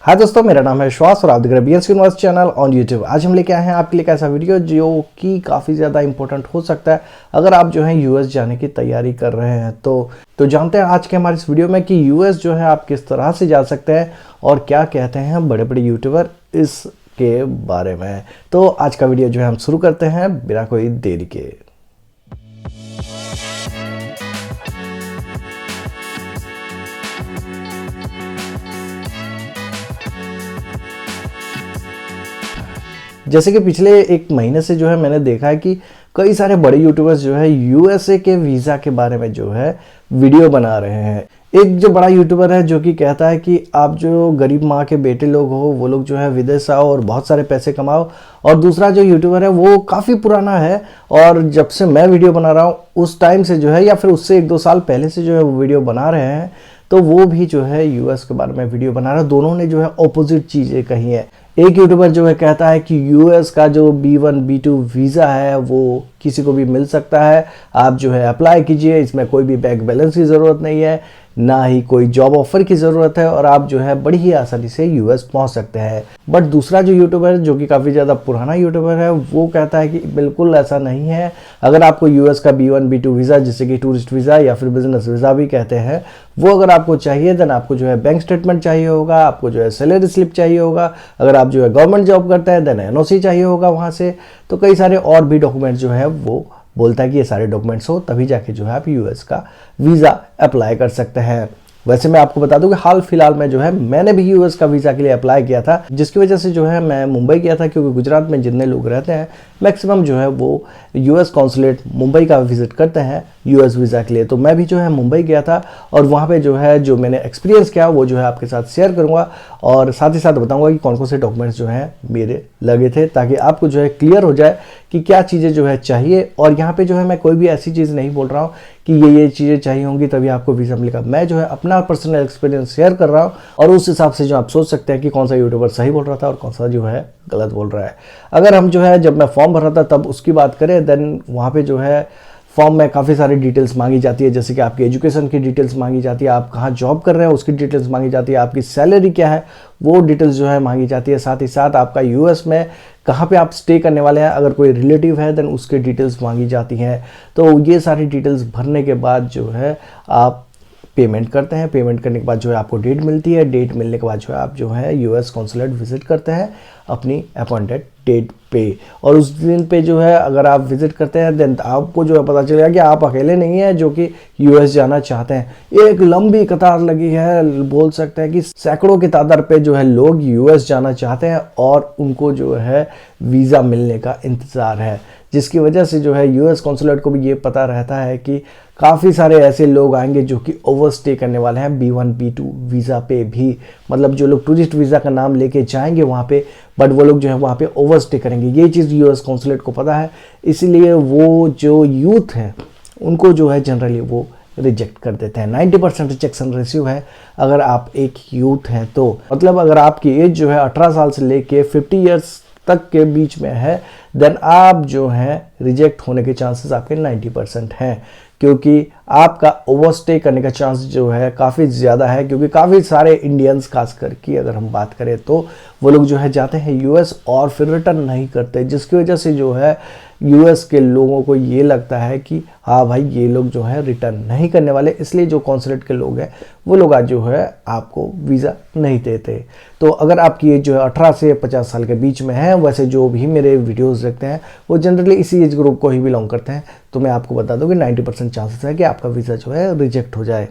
हाय दोस्तों, मेरा नाम है विश्वास और आप देख रहे हैं BNS universe channel on YouTube. आज हम लेके आए हैं आपके लिए एक ऐसा वीडियो जो कि काफ़ी ज़्यादा इंपॉर्टेंट हो सकता है अगर आप जो है यूएस जाने की तैयारी कर रहे हैं। तो जानते हैं आज के हमारे इस वीडियो में कि यूएस जो है आप किस तरह से जा सकते हैं और क्या कहते हैं बड़े बड़े यूट्यूबर इसके बारे में। तो आज का वीडियो जो है हम शुरू करते हैं बिना कोई देरी के। जैसे कि पिछले एक महीने से जो है मैंने देखा है कि कई सारे बड़े यूट्यूबर्स जो है यूएसए के वीज़ा के बारे में जो है वीडियो बना रहे हैं। एक जो बड़ा यूट्यूबर है जो कि कहता है कि आप जो गरीब माँ के बेटे लोग हो वो लोग जो है विदेश आओ और बहुत सारे पैसे कमाओ। और दूसरा जो यूट्यूबर है वो काफ़ी पुराना है और जब से मैं वीडियो बना रहा हूँ उस टाइम से जो है या फिर उससे 1-2 साल पहले से जो है वो वीडियो बना रहे हैं, तो वो भी जो है यूएस के बारे में वीडियो बना रहा है। दोनों ने जो है ऑपोजिट चीज़ें कही हैं। एक यूट्यूबर जो है कहता है कि यूएस का जो B1 B2 वीज़ा है वो किसी को भी मिल सकता है, आप जो है अप्लाई कीजिए, इसमें कोई भी बैंक बैलेंस की ज़रूरत नहीं है, ना ही कोई जॉब ऑफर की ज़रूरत है और आप जो है बड़ी ही आसानी से यूएस पहुंच सकते हैं। बट दूसरा जो यूट्यूबर है जो कि काफ़ी ज़्यादा पुराना यूट्यूबर है वो कहता है कि बिल्कुल ऐसा नहीं है। अगर आपको यूएस का B1 B2 वीज़ा जिसे कि टूरिस्ट वीज़ा या फिर बिजनेस वीज़ा भी कहते हैं वो अगर आपको चाहिए देन आपको जो है बैंक स्टेटमेंट चाहिए होगा, आपको जो है सैलरी स्लिप चाहिए होगा, अगर आप जो है गवर्नमेंट जॉब करते हैं देन एनओसी चाहिए होगा वहाँ से, तो कई सारे और भी डॉक्यूमेंट जो है वो बोलता है कि ये सारे डॉक्यूमेंट्स हो तभी जाके जो है आप यूएस का वीज़ा अप्लाई कर सकते हैं। वैसे मैं आपको बता दूं कि हाल फिलहाल में जो है मैंने भी यूएस का वीज़ा के लिए अप्लाई किया था, जिसकी वजह से जो है मैं मुंबई गया था, क्योंकि गुजरात में जितने लोग रहते हैं मैक्सिमम जो है वो यूएस कॉन्सुलेट मुंबई का विजिट करते हैं यूएस वीज़ा के लिए। तो मैं भी जो है मुंबई गया था और वहाँ पे जो है जो मैंने एक्सपीरियंस किया वो जो है आपके साथ शेयर करूँगा और साथ ही साथ बताऊँगा कि कौन कौन से डॉक्यूमेंट्स जो हैं मेरे लगे थे, ताकि आपको जो है क्लियर हो जाए कि क्या चीज़ें जो है चाहिए। और यहाँ पे जो है मैं कोई भी ऐसी चीज़ नहीं बोल रहा हूँ कि ये चीज़ें चाहिए होंगी तभी आपको वीज़ा मिलेगा। मैं जो है अपना पर्सनल एक्सपीरियंस शेयर कर रहा हूँ और उस हिसाब से जो आप सोच सकते हैं कि कौन सा यूट्यूबर सही बोल रहा था और कौन सा जो है गलत बोल रहा है। अगर हम जो है जब मैं फॉर्म भर रहा था तब उसकी बात करें देन वहाँ पे जो है फॉर्म में काफ़ी सारी डिटेल्स मांगी जाती है, जैसे कि आपकी एजुकेशन की डिटेल्स मांगी जाती है, आप कहाँ जॉब कर रहे हैं उसकी डिटेल्स मांगी जाती है, आपकी सैलरी क्या है वो डिटेल्स जो है मांगी जाती है। साथ ही साथ आपका यूएस में कहाँ पे आप स्टे करने वाले हैं, अगर कोई रिलेटिव है देन उसके डिटेल्स मांगी जाती हैं। तो ये सारी डिटेल्स भरने के बाद जो है आप पेमेंट करते हैं। पेमेंट करने के बाद जो है आपको डेट मिलती है। डेट मिलने के बाद जो है आप जो है यूएस कॉन्सुलेट विजिट करते हैं अपनी अपॉइंटेड डेट पे, और उस दिन पे जो है अगर आप विजिट करते हैं देन आपको जो है पता चलेगा कि आप अकेले नहीं हैं जो कि यूएस जाना चाहते हैं। एक लंबी कतार लगी है, बोल सकते हैं कि सैकड़ों की तादाद पे जो है लोग यूएस जाना चाहते हैं और उनको जो है वीज़ा मिलने का इंतज़ार है, जिसकी वजह से जो है यूएस कॉन्सुलेट को भी ये पता रहता है कि काफ़ी सारे ऐसे लोग आएंगे जो कि ओवरस्टे करने वाले हैं B1 B2 वीज़ा पे भी, मतलब जो लोग टूरिस्ट वीज़ा का नाम लेके जाएंगे वहाँ पे बट वो लोग जो है वहाँ पे ओवरस्टे करेंगे। ये चीज़ यूएस कॉन्सुलेट को पता है, इसीलिए वो जो यूथ है उनको जो है जनरली वो रिजेक्ट कर देते हैं। 90% रिजेक्शन रेशियो है अगर आप एक यूथ हैं तो, मतलब अगर आपकी एज जो है 18 साल से लेके 50 ईयर्स तक के बीच में है देन आप जो है रिजेक्ट होने के चांसेस आपके 90% हैं, क्योंकि आपका ओवरस्टे करने का चांस जो है काफ़ी ज़्यादा है। क्योंकि काफ़ी सारे इंडियंस खासकर की अगर हम बात करें तो वो लोग जो है जाते हैं यूएस और फिर रिटर्न नहीं करते, जिसकी वजह से जो है यूएस के लोगों को ये लगता है कि हाँ भाई ये लोग जो है रिटर्न नहीं करने वाले, इसलिए जो कॉन्सुलेट के लोग हैं वो लोग आज जो है आपको वीज़ा नहीं देते। तो अगर आपकी एज जो है 18 से 50 साल के बीच में है, वैसे जो भी मेरे वीडियोस देखते हैं वो जनरली इसी एज ग्रुप को ही बिलोंग करते हैं, तो मैं आपको बता दूं कि 90% चांसेस है कि आपका वीज़ा जो है रिजेक्ट हो जाए।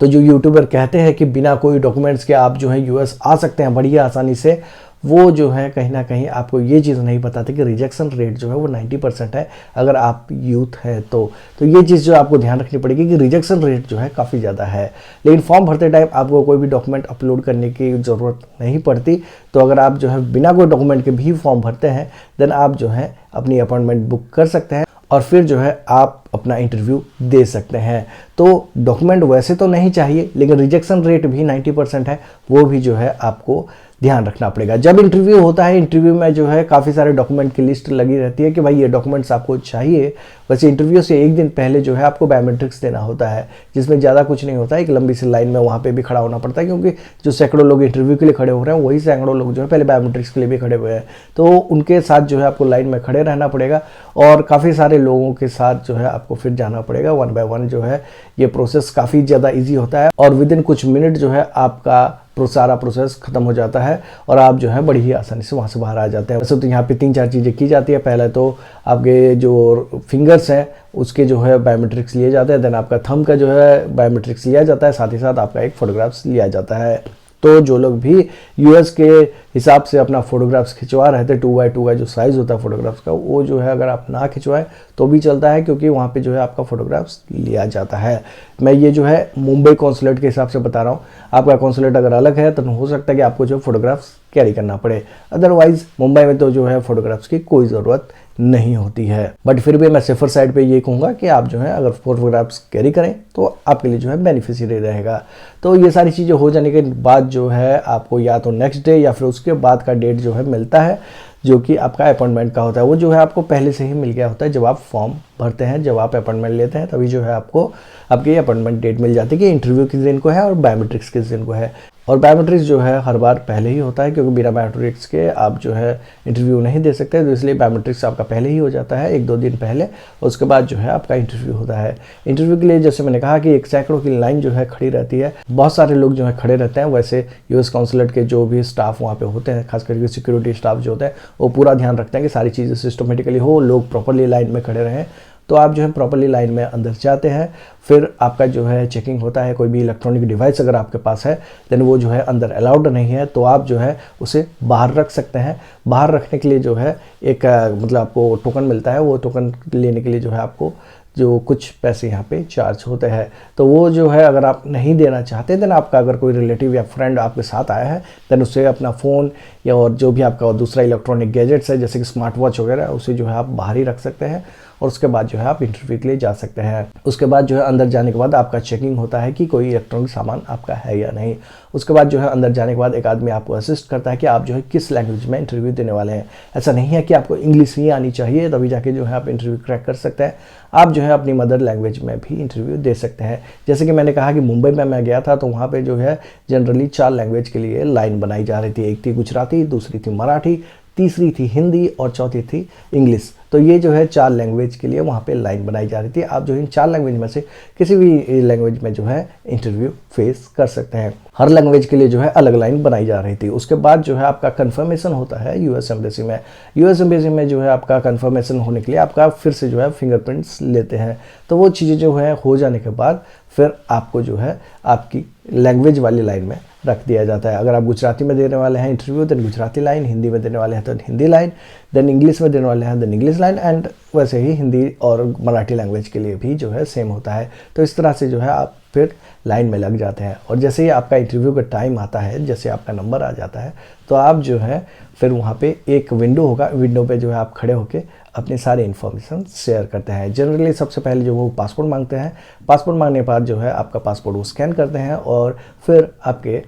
तो जो यूट्यूबर कहते हैं कि बिना कोई डॉक्यूमेंट्स के आप जो है यूएस आ सकते हैं बढ़िया आसानी से, वो जो है कहीं ना कहीं आपको ये चीज़ नहीं बताते कि रिजेक्शन रेट जो है वो 90% है अगर आप यूथ हैं तो ये चीज़ जो आपको ध्यान रखनी पड़ेगी कि रिजेक्शन रेट जो है काफ़ी ज़्यादा है। लेकिन फॉर्म भरते टाइम आपको कोई भी डॉक्यूमेंट अपलोड करने की ज़रूरत नहीं पड़ती। तो अगर आप जो है बिना कोई डॉक्यूमेंट के भी फॉर्म भरते हैं देन आप जो है अपनी अपॉइंटमेंट बुक कर सकते हैं और फिर जो है आप अपना इंटरव्यू दे सकते हैं। तो डॉक्यूमेंट वैसे तो नहीं चाहिए, लेकिन रिजेक्शन रेट भी 90% है, वो भी जो है आपको ध्यान रखना पड़ेगा। जब इंटरव्यू होता है, इंटरव्यू में जो है काफ़ी सारे डॉक्यूमेंट की लिस्ट लगी रहती है कि भाई ये डॉक्यूमेंट्स आपको चाहिए। वैसे इंटरव्यू से एक दिन पहले जो है आपको बायोमेट्रिक्स देना होता है, जिसमें ज़्यादा कुछ नहीं होता है, एक लंबी सी लाइन में वहाँ पे भी खड़ा होना पड़ता है, क्योंकि जो सैकड़ों लोग इंटरव्यू के लिए खड़े हो रहे हैं वही सैकड़ों लोग जो है पहले बायोमेट्रिक्स के लिए भी खड़े हुए हैं, तो उनके साथ जो है आपको लाइन में खड़े रहना पड़ेगा और काफ़ी सारे लोगों के साथ जो है आपको फिर जाना पड़ेगा 1 बाय 1। जो है ये प्रोसेस काफ़ी ज़्यादा ईजी होता है और विद इन कुछ मिनट जो है आपका सारा प्रोसेस खत्म हो जाता है और आप जो है बड़ी ही आसानी से वहाँ से बाहर आ जाते हैं। वैसे तो यहाँ पे 3-4 चीज़ें की जाती है। पहले तो आपके जो फिंगर्स हैं उसके जो है बायोमेट्रिक्स लिए जाते हैं, देन आपका थंब का जो है बायोमेट्रिक्स लिया जाता है, साथ ही साथ आपका एक फोटोग्राफ्स लिया जाता है। तो जो लोग भी यूएस के हिसाब से अपना फोटोग्राफ्स खिंचवा रहे थे 2x2 का जो साइज़ होता है फोटोग्राफ्स का, वो जो है अगर आप ना खिंचवाएं तो भी चलता है, क्योंकि वहाँ पे जो है आपका फोटोग्राफ्स लिया जाता है। मैं ये जो है मुंबई कॉन्सुलेट के हिसाब से बता रहा हूँ, आपका कॉन्सुलेट अगर अलग है तो हो सकता है कि आपको जो फोटोग्राफ्स कैरी करना पड़े, अदरवाइज मुंबई में तो जो है फोटोग्राफ्स की कोई ज़रूरत नहीं होती है। बट फिर भी मैं सेफर साइड पे ये कहूँगा कि आप जो है अगर फोटोग्राफ्स कैरी करें तो आपके लिए जो है बेनिफिशियरी रहेगा। तो ये सारी चीज़ें हो जाने के बाद जो है आपको या तो नेक्स्ट डे या फिर उसके बाद का डेट जो है मिलता है, जो कि आपका अपॉइंटमेंट का होता है। वो जो है आपको पहले से ही मिल गया होता है, जब आप फॉर्म भरते हैं, जब आप अपॉइंटमेंट लेते हैं, तभी जो है आपको आपकी अपॉइंटमेंट डेट मिल जाती है कि इंटरव्यू किस दिन को है और बायोमेट्रिक्स किस दिन को है। और बायोमेट्रिक्स जो है हर बार पहले ही होता है, क्योंकि बिना बायोमेट्रिक्स के आप जो है इंटरव्यू नहीं दे सकते, तो इसलिए बायोमेट्रिक्स आपका पहले ही हो जाता है 1-2 दिन पहले। उसके बाद जो है आपका इंटरव्यू होता है। इंटरव्यू के लिए जैसे मैंने कहा कि एक सैकड़ों की लाइन जो है खड़ी रहती है, बहुत सारे लोग जो है खड़े रहते हैं। वैसे यूएस कॉन्सुलेट के जो भी स्टाफ वहाँ पे होते हैं, खास करके सिक्योरिटी स्टाफ जो होते हैं, वो पूरा ध्यान रखते हैं कि सारी चीज़ें सिस्टमेटिकली हो, लोग प्रॉपरली लाइन में खड़े रहें। तो आप जो है प्रॉपरली लाइन में अंदर जाते हैं, फिर आपका जो है चेकिंग होता है। कोई भी इलेक्ट्रॉनिक डिवाइस अगर आपके पास है देन वो जो है अंदर अलाउड नहीं है, तो आप जो है उसे बाहर रख सकते हैं। बाहर रखने के लिए जो है एक मतलब आपको टोकन मिलता है, वो टोकन लेने के लिए जो है आपको जो कुछ पैसे यहाँ पे चार्ज होते हैं। तो वो जो है अगर आप नहीं देना चाहते देन आपका अगर कोई रिलेटिव या फ्रेंड आपके साथ आया है देन उससे अपना फ़ोन या और जो भी आपका दूसरा इलेक्ट्रॉनिक गैजेट्स है जैसे कि स्मार्ट वॉच वगैरह, उसे जो है आप बाहर ही रख सकते हैं और उसके बाद जो है आप इंटरव्यू के लिए जा सकते हैं। उसके बाद जो है अंदर जाने के बाद आपका चेकिंग होता है कि कोई इलेक्ट्रॉनिक सामान आपका है या नहीं। उसके बाद जो है अंदर जाने के बाद एक आदमी आपको असिस्ट करता है कि आप जो है किस लैंग्वेज में इंटरव्यू देने वाले हैं। ऐसा नहीं है कि आपको इंग्लिश ही आनी चाहिए तभी जाके जो है आप इंटरव्यू क्रैक कर सकते हैं। आप जो है अपनी मदर लैंग्वेज में भी इंटरव्यू दे सकते हैं। जैसे कि मैंने कहा कि मुंबई में मैं गया था तो वहाँ पे जो है जनरली 4 लैंग्वेज के लिए लाइन बनाई जा रही थी। एक थी गुजराती, दूसरी थी मराठी, तीसरी थी हिंदी और चौथी थी इंग्लिश। तो ये जो है 4 लैंग्वेज के लिए वहाँ पे लाइन बनाई जा रही थी। आप जो इन 4 लैंग्वेज में से किसी भी लैंग्वेज में जो है इंटरव्यू फेस कर सकते हैं। हर लैंग्वेज के लिए जो है अलग लाइन बनाई जा रही थी। उसके बाद जो है आपका कंफर्मेशन होता है यूएस एम्बेसी में। यूएस एम्बेसी में जो है आपका कंफर्मेशन होने के लिए आपका फिर से जो है फिंगरप्रिंट्स लेते हैं। तो वो चीज़ें जो है हो जाने के बाद फिर आपको जो है आपकी लैंग्वेज वाली लाइन में रख दिया जाता है। अगर आप गुजराती में देने वाले हैं interview then Gujarati line, Hindi में देने वाले हैं तो हिंदी लाइन, देन इंग्लिश में देने वाले हैं देन इंग्लिश लाइन, एंड वैसे ही हिंदी और मराठी लैंग्वेज के लिए भी जो है सेम होता है। तो इस तरह से जो है आप फिर लाइन में लग जाते हैं और जैसे ही आपका इंटरव्यू का टाइम आता है, जैसे आपका नंबर आ जाता है, तो आप जो है फिर वहाँ पे एक विंडो होगा, विंडो पे जो है आप खड़े होके अपने सारे इन्फॉर्मेशन शेयर करते हैं। जनरली सबसे पहले जो वो पासपोर्ट मांगते हैं, पासपोर्ट मांगने के बाद जो है आपका पासपोर्ट वो स्कैन करते हैं और फिर आपके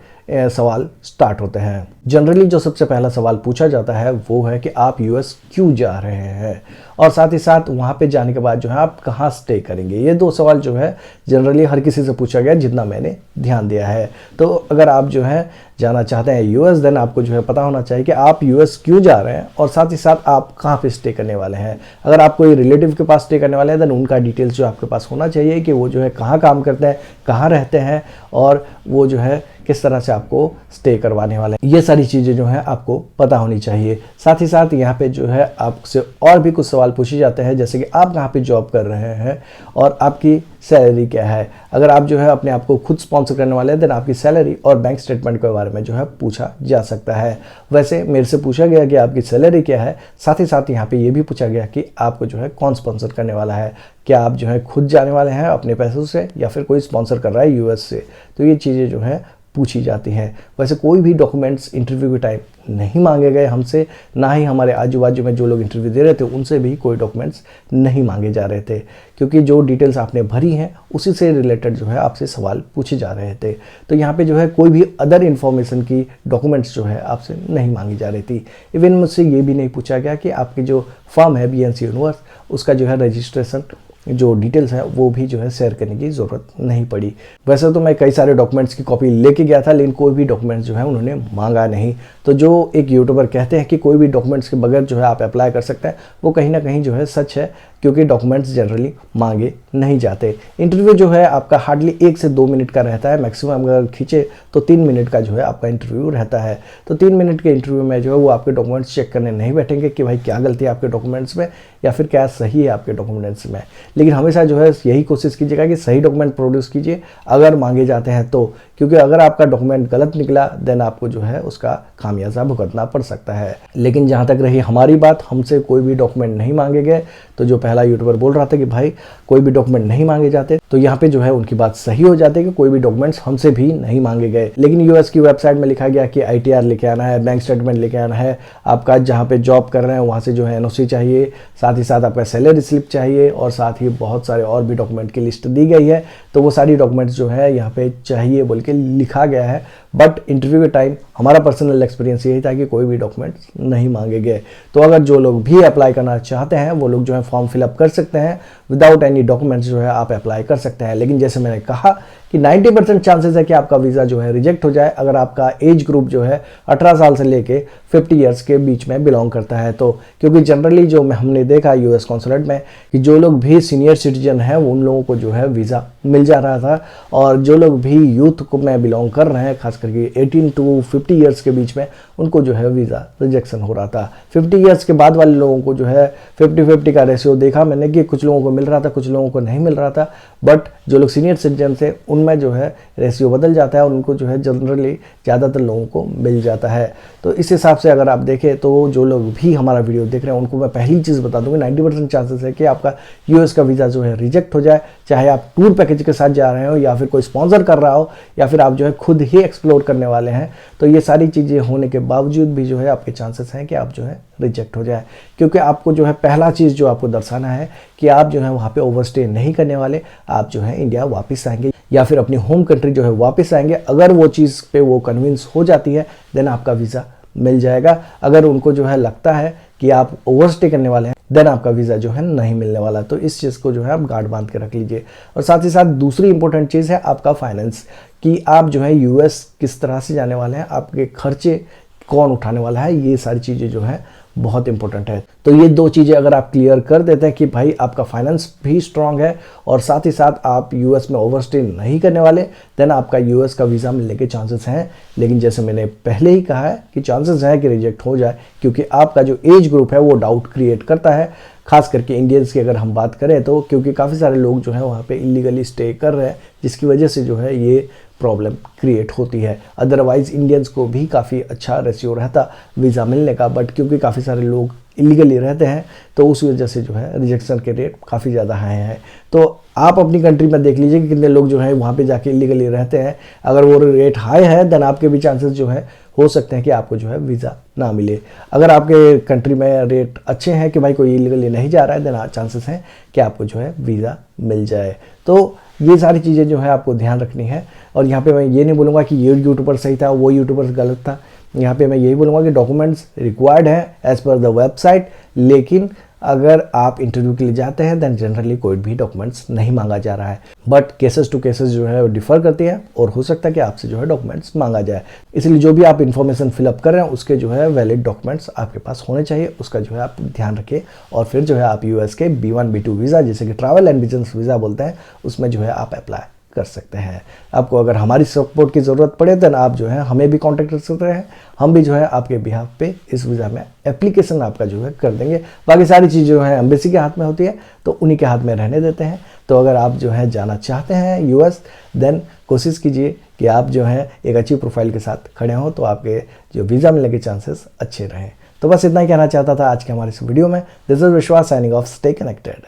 सवाल स्टार्ट होते हैं। जनरली जो सबसे पहला सवाल पूछा जाता है वो है कि आप यूएस क्यों जा रहे हैं और साथ ही साथ वहाँ पे जाने के बाद जो है आप कहाँ स्टे करेंगे। ये 2 सवाल जो है जनरली हर किसी से पूछा गया जितना मैंने ध्यान दिया है। तो अगर आप जो है जाना चाहते हैं यूएस देन आपको जो है पता होना चाहिए कि आप यूएस क्यों जा रहे हैं और साथ ही साथ आप कहाँ पे स्टे करने वाले हैं। अगर आप कोई रिलेटिव के पास स्टे करने वाले हैं देन उनका डिटेल्स जो आपके पास होना चाहिए कि वो जो है कहाँ काम करते हैं, कहाँ रहते हैं और वो जो है किस तरह से आपको स्टे करवाने वाले हैं। ये सारी चीज़ें जो हैं आपको पता होनी चाहिए। साथ ही साथ यहाँ पे जो है आपसे और भी कुछ सवाल पूछे जाते हैं जैसे कि आप कहाँ पे जॉब कर रहे हैं और आपकी सैलरी क्या है। अगर आप जो है अपने आप को खुद स्पॉन्सर करने वाले हैं देन आपकी सैलरी और बैंक स्टेटमेंट के बारे में जो है पूछा जा सकता है। वैसे मेरे से पूछा गया कि आपकी सैलरी क्या है, साथ ही साथ यहाँ पे ये भी पूछा गया कि आपको जो है कौन स्पॉन्सर करने वाला है। क्या आप जो है खुद जाने वाले हैं अपने पैसों से या फिर कोई स्पॉन्सर कर रहा है यूएस से। तो ये चीज़ें जो है पूछी जाती हैं। वैसे कोई भी डॉक्यूमेंट्स इंटरव्यू के टाइम नहीं मांगे गए हमसे, ना ही हमारे आजू बाजू में जो लोग इंटरव्यू दे रहे थे उनसे भी कोई डॉक्यूमेंट्स नहीं मांगे जा रहे थे, क्योंकि जो डिटेल्स आपने भरी हैं उसी से रिलेटेड जो है आपसे सवाल पूछे जा रहे थे। तो यहाँ पे जो है कोई भी अदर इन्फॉर्मेशन की डॉक्यूमेंट्स जो है आपसे नहीं मांगी जा रही थी। इवन मुझसे ये भी नहीं पूछा गया कि आपकी जो फर्म है BNC यूनिवर्स, उसका जो है रजिस्ट्रेशन जो डिटेल्स है वो भी जो है शेयर करने की ज़रूरत नहीं पड़ी। वैसे तो मैं कई सारे डॉक्यूमेंट्स की कॉपी लेके गया था, लेकिन कोई भी डॉक्यूमेंट्स जो है उन्होंने मांगा नहीं। तो जो एक यूट्यूबर कहते हैं कि कोई भी डॉक्यूमेंट्स के बगैर जो है आप अप्लाई कर सकते हैं, वो कहीं ना कहीं जो है सच है, क्योंकि डॉक्यूमेंट्स जनरली मांगे नहीं जाते। इंटरव्यू जो है आपका हार्डली 1 से 2 मिनट का रहता है, मैक्सिमम अगर खींचे तो 3 मिनट का जो है आपका इंटरव्यू रहता है। तो 3 मिनट के इंटरव्यू में जो है वो आपके डॉक्यूमेंट्स चेक करने नहीं बैठेंगे कि भाई क्या गलती है आपके डॉक्यूमेंट्स में या फिर क्या सही है आपके डॉक्यूमेंट्स में। लेकिन हमेशा जो है यही कोशिश कीजिएगा कि सही डॉक्यूमेंट प्रोड्यूस कीजिए अगर मांगे जाते हैं तो, क्योंकि अगर आपका डॉक्यूमेंट गलत निकला देन आपको जो है उसका खामियाजा भुगतना पड़ सकता है। लेकिन जहाँ तक रही हमारी बात, हमसे कोई भी डॉक्यूमेंट नहीं मांगे गए। तो जो पहला यूट्यूबर बोल रहा था कि भाई कोई भी डॉक्यूमेंट नहीं मांगे जाते, तो यहाँ पे जो है उनकी बात सही हो जाती है कि कोई भी डॉक्यूमेंट्स हमसे भी नहीं मांगे गए। लेकिन यूएस की वेबसाइट में लिखा गया कि ITR लेके आना है, बैंक स्टेटमेंट लेके आना है, आपका जहाँ पे जॉब कर रहे हैं वहाँ से जो है NOC चाहिए, साथ ही साथ आपका सैलरी स्लिप चाहिए, और साथ ही बहुत सारे और भी डॉक्यूमेंट की लिस्ट दी गई है। तो वो सारी डॉक्यूमेंट्स जो है यहाँ पे चाहिए बोल के लिखा गया है। बट इंटरव्यू के टाइम हमारा पर्सनल एक्सपीरियंस यही था कि कोई भी डॉक्यूमेंट्स नहीं मांगे गए। तो अगर जो लोग भी अप्लाई करना चाहते हैं वो लोग जो है फॉर्म फिलअप कर सकते हैं, विदाउट एनी डॉक्यूमेंट्स जो है आप अप्लाई कर सकते हैं। लेकिन जैसे मैंने कहा कि 90% चांसेस है कि आपका वीज़ा जो है रिजेक्ट हो जाए अगर आपका एज ग्रुप जो है 18 साल से लेके 50 ईयर्स के बीच में बिलोंग करता है। तो क्योंकि जनरली जो हमने देखा यूएस कॉन्सुलेट में कि जो लोग भी सीनियर सिटीजन हैं उन लोगों को जो है वीज़ा मिल जा रहा था, और जो लोग भी यूथ को में बिलोंग कर रहे हैं खास करके 18 to 50 ईयर्स के बीच में उनको जो है वीज़ा रिजेक्शन हो रहा था। 50 ईयर्स के बाद वाले लोगों को जो है 50-50 का रेशियो देखा मैंने कि कुछ लोगों को मिल रहा था, कुछ लोगों को नहीं मिल रहा था। बट जो लोग सीनियर सिटीजन थे उनमें जो है रेशियो बदल जाता है और उनको जो है जनरली ज़्यादातर लोगों को मिल जाता है। तो इस हिसाब से अगर आप देखें तो जो लोग भी हमारा वीडियो देख रहे हैं उनको मैं पहली चीज़ बता दूंगी, 90% चांसेस है कि आपका यूएस का वीज़ा जो है रिजेक्ट हो जाए, चाहे आप टूर पैकेज के साथ जा रहे हो या फिर कोई स्पॉन्सर कर रहा हो या फिर आप जो है खुद ही एक्सप्लोर करने वाले हैं। तो ये सारी चीज़ें होने के बावजूद भी जो है आपके चांसेस हैं कि आप जो है रिजेक्ट हो जाए, क्योंकि आपको जो है पहला चीज़ जो आपको दर्शाना है कि आप जो है वहाँ पे ओवरस्टे नहीं करने वाले, आप जो है इंडिया वापस आएंगे या फिर अपनी होम कंट्री जो है वापस आएंगे। अगर वो चीज़ पे वो कन्विंस हो जाती है देन आपका वीज़ा मिल जाएगा। अगर उनको जो है लगता है कि आप ओवरस्टे करने वाले हैं देन आपका वीज़ा जो है नहीं मिलने वाला। तो इस चीज़ को जो है आप गार्ड बांध के रख लीजिए। और साथ ही साथ दूसरी इंपॉर्टेंट चीज़ है आपका फाइनेंस, कि आप जो है यूएस किस तरह से जाने वाले हैं, आपके खर्चे कौन उठाने वाला है, ये सारी चीज़ें जो है बहुत इंपॉर्टेंट है। तो ये दो चीज़ें अगर आप क्लियर कर देते हैं कि भाई आपका फाइनेंस भी स्ट्रांग है और साथ ही साथ आप यूएस में ओवरस्टे नहीं करने वाले, देन आपका यूएस का वीज़ा मिलने के चांसेस हैं। लेकिन जैसे मैंने पहले ही कहा है कि चांसेस है कि रिजेक्ट हो जाए, क्योंकि आपका जो एज ग्रुप है वो डाउट क्रिएट करता है, खास करके इंडियंस की अगर हम बात करें तो, क्योंकि काफ़ी सारे लोग जो है वहाँ पे इलीगली स्टे कर रहे हैं, जिसकी वजह से जो है ये प्रॉब्लम क्रिएट होती है। अदरवाइज़ इंडियंस को भी काफ़ी अच्छा रेशियो रहता वीज़ा मिलने का, बट क्योंकि काफ़ी सारे लोग इलीगली रहते हैं तो उस वजह से जो है रिजेक्शन के रेट काफ़ी ज़्यादा हाई हैं। तो आप अपनी कंट्री में देख लीजिए कि कितने लोग जो है वहाँ पे जाके इलीगली रहते हैं। अगर वो रेट हाई है देन आपके भी चांसेस जो है हो सकते हैं कि आपको जो है वीज़ा ना मिले। अगर आपके कंट्री में रेट अच्छे हैं कि भाई कोई इलीगली नहीं जा रहा है, देन चांसेस हैं कि आपको जो है वीज़ा मिल जाए। तो ये सारी चीज़ें जो है आपको ध्यान रखनी है। और यहाँ पे मैं ये नहीं बोलूँगा कि ये यूट्यूबर सही था वो यूट्यूबर गलत था, यहाँ पे मैं यही बोलूँगा कि डॉक्यूमेंट्स रिक्वायर्ड है एज़ पर द वेबसाइट। लेकिन अगर आप इंटरव्यू के लिए जाते हैं देन जनरली कोई भी डॉक्यूमेंट्स नहीं मांगा जा रहा है, बट केसेस टू केसेस जो है डिफर करती है और हो सकता है कि आपसे जो है डॉक्यूमेंट्स मांगा जाए। इसलिए जो भी आप इन्फॉर्मेशन फिलअप कर रहे हैं उसके जो है वैलिड डॉक्यूमेंट्स आपके पास होने चाहिए, उसका जो है आप ध्यान रखें। और फिर जो है आप यूएस के B1 B2 वीज़ा, जिसे कि ट्रैवल एंड बिजनेस वीज़ा बोलते हैं, उसमें जो है आप अप्लाई कर सकते हैं। आपको अगर हमारी सपोर्ट की ज़रूरत पड़े तो आप जो है हमें भी कांटेक्ट कर सकते हैं, हम भी जो है आपके बिहाफ पे इस वीज़ा में एप्लीकेशन आपका जो है कर देंगे। बाकी सारी चीज़ें जो है एम्बेसी के हाथ में होती है तो उन्हीं के हाथ में रहने देते हैं। तो अगर आप जो है जाना चाहते हैं यूएस देन कोशिश कीजिए कि आप जो है एक अच्छी प्रोफाइल के साथ खड़े हों तो आपके जो वीज़ा मिलने के चांसेस अच्छे रहें। तो बस इतना ही कहना चाहता था आज के हमारे इस वीडियो में। दिस इज विश्वास साइनिंग ऑफ, स्टे कनेक्टेड।